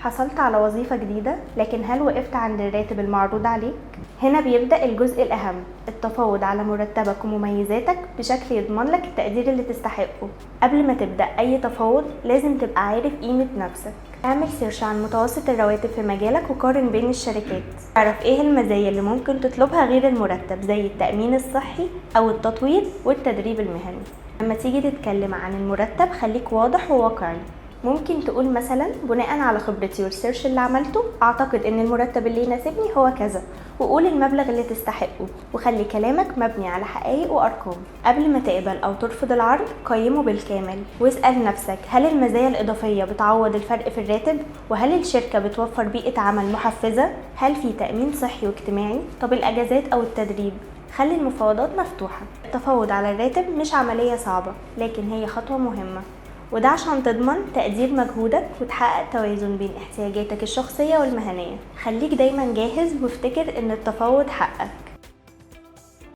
حصلت على وظيفة جديدة، لكن هل وقفت عند الراتب المعروض عليك؟ هنا بيبدأ الجزء الأهم، التفاوض على مرتبك ومميزاتك بشكل يضمن لك التقدير اللي تستحقه. قبل ما تبدأ أي تفاوض لازم تبقى عارف قيمة نفسك. اعمل سيرش عن متوسط الرواتب في مجالك وقارن بين الشركات. اعرف ايه المزايا اللي ممكن تطلبها غير المرتب، زي التأمين الصحي أو التطوير والتدريب المهني. لما تيجي تتكلم عن المرتب خليك واضح وواقعي. ممكن تقول مثلا بناء على خبرتي والسيرش اللي عملته اعتقد ان المرتب اللي يناسبني هو كذا، وقول المبلغ اللي تستحقه، وخلي كلامك مبني على حقائق وارقام. قبل ما تقبل او ترفض العرض قيمه بالكامل، واسأل نفسك هل المزايا الاضافية بتعوض الفرق في الراتب؟ وهل الشركة بتوفر بيئة عمل محفزة؟ هل في تأمين صحي واجتماعي؟ طب الاجازات او التدريب؟ خلي المفاوضات مفتوحة. التفاوض على الراتب مش عملية صعبة، لكن هي خطوة مهمة، وده عشان تضمن تقدير مجهودك وتحقق توازن بين احتياجاتك الشخصية والمهنية. خليك دايما جاهز وافتكر ان التفاوض حقك.